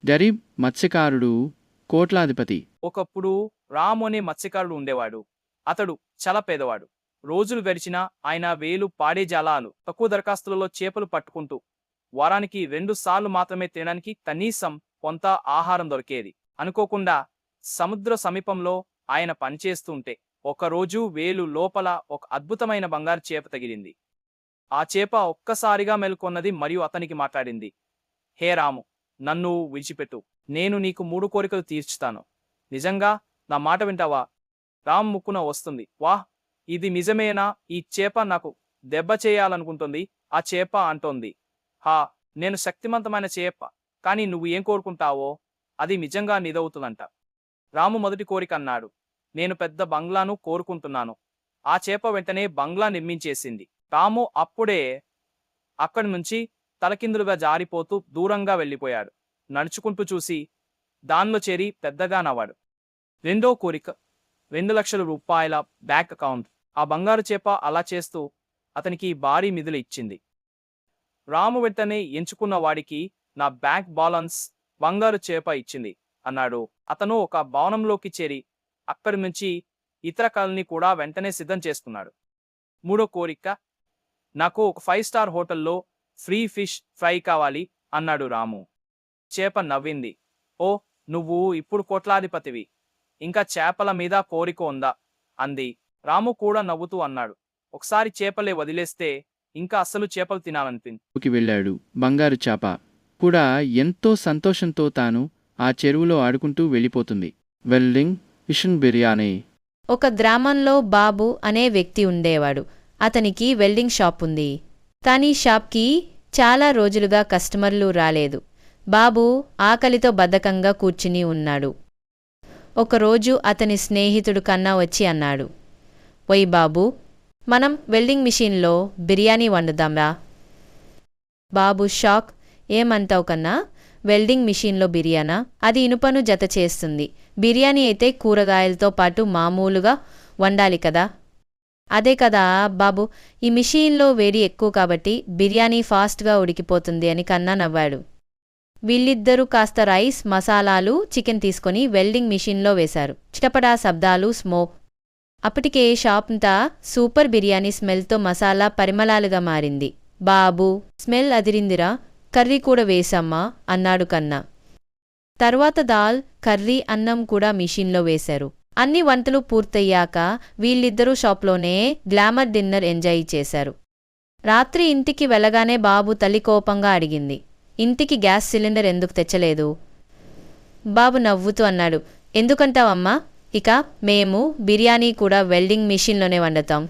డరీ మత్స్యకారుడు కోట్లాధిపతి. ఒకప్పుడు రాము అనే మత్స్యకారుడు ఉండేవాడు. అతడు చాలా పేదవాడు. రోజులు గడిచినా ఆయన వేలు పాడే జాలాలు తక్కువ దరఖాస్తులలో చేపలు పట్టుకుంటూ వారానికి 2 సార్లు మాత్రమే తినడానికి కనీసం కొంత ఆహారం దొరికేది. అనుకోకుండా సముద్ర సమీపంలో ఆయన పనిచేస్తుంటే ఒకరోజు వేలు లోపల ఒక అద్భుతమైన బంగారు చేప తగిలింది. ఆ చేప ఒక్కసారిగా మేల్కొన్నది మరియు అతనికి మాట్లాడింది. హే రాము, నన్ను విడిచిపెట్టు. నేను నీకు 3 కోరికలు తీర్చుతాను. నిజంగా నా మాట వింటావా? రామ్ ముక్కున వస్తుంది. వాహ్, ఇది నిజమేనా? ఈ చేప నాకు దెబ్బ చేయాలనుకుంటుంది. ఆ చేప అంటోంది, హా, నేను శక్తివంతమైన చేప, కానీ నువ్వు ఏం కోరుకుంటావో అది నిజంగా నిదవుతుందంట. రాము మొదటి కోరిక అన్నాడు, నేను పెద్ద బంగ్లాను కోరుకుంటున్నాను. ఆ చేప వెంటనే బంగ్లా నిర్మించేసింది. రాము అప్పుడే అక్కడి నుంచి తలకిందులుగా జారిపోతూ దూరంగా వెళ్ళిపోయాడు. నడుచుకుంటూ చూసి దానిలో చేరి పెద్దగా నవ్వాడు. రెండో కోరిక 2 లక్షల రూపాయల బ్యాంక్ అకౌంట్. ఆ బంగారు చేప అలా చేస్తూ అతనికి భారీ మిదులు ఇచ్చింది. రాము వెంటనే ఎంచుకున్న వాడికి నా బ్యాంక్ బాలన్స్ బంగారు చేప ఇచ్చింది అన్నాడు. అతను ఒక భవనంలోకి చేరి అక్కడి నుంచి ఇతర కళని కూడా వెంటనే సిద్ధం చేసుకున్నాడు. మూడో కోరిక, నాకు ఒక 5 స్టార్ హోటల్లో ఫ్రీ ఫిష్ ఫ్రై కావాలి అన్నాడు రాము. చేప నవ్వింది. ఓ, నువ్వు ఇప్పుడు కోట్లాధిపతివి, ఇంకా చేపల మీద కోరిక ఉందా అంది. రాము కూడా నవ్వుతూ అన్నాడు, ఒకసారి చేపలే వదిలేస్తే ఇంకా అస్సలు చేపలు తినాలనిపింది. కి వెళ్ళాడు. బంగారు చేప కూడా ఎంతో సంతోషంతో తాను ఆ చెరువులో ఆడుకుంటూ వెళ్ళిపోతుంది. Welding machine biryani. ఒక గ్రామంలో బాబు అనే వ్యక్తి ఉండేవాడు. అతనికి వెల్డింగ్ షాప్ ఉంది. కానీ షాప్కి చాలా రోజులుగా కస్టమర్లు రాలేదు. బాబు ఆకలితో బద్ధకంగా కూర్చుని ఉన్నాడు. ఒకరోజు అతని స్నేహితుడు కన్నా వచ్చి అన్నాడు, ఓయ్ బాబూ, మనం వెల్డింగ్ మిషన్లో బిర్యానీ వండుదాంరా. బాబు షాక్. ఏమంటావు కన్నా? వెల్డింగ్ మిషన్లో బిర్యానా? అది ఇనుపను జత చేస్తుంది. బిర్యానీ అయితే కూరగాయలతో పాటు మామూలుగా వండాలి కదా. అదే కదా బాబు, ఈ మిషన్లో వేడి ఎక్కువ కాబట్టి బిర్యానీ ఫాస్ట్గా ఉడికిపోతుంది అని కన్నా నవ్వాడు. వీళ్ళిద్దరూ కాస్త రైస్, మసాలాలు, చికెన్ తీసుకొని వెల్డింగ్ మిషన్లో వేశారు. చిటపడా శబ్దాలు, స్మోక్. అప్పటికే షాప్ంతా సూపర్ బిర్యానీ స్మెల్తో మసాలా పరిమళాలుగా మారింది. బాబూ, స్మెల్ అదిరిందిరా, కర్రీ కూడా వేసమ్మా అన్నాడు కన్నా. తర్వాత దాల్, కర్రీ, అన్నం కూడా మిషన్లో వేశారు. అన్ని వంటలు పూర్తయ్యాక వీళ్ళిద్దరూ షాప్లోనే గ్లామర్ డిన్నర్ ఎంజాయ్ చేశారు. రాత్రి ఇంటికి వెళ్ళగానే బాబు తల్లి కోపంగా అడిగింది, ఇంటికి గ్యాస్ సిలిండర్ ఎందుకు తెచ్చలేదు? బాబు నవ్వుతూ అన్నాడు, ఎందుకంటావమ్మా, ఇక మేము బిర్యానీ కూడా వెల్డింగ్ మిషన్లోనే వండుతాం.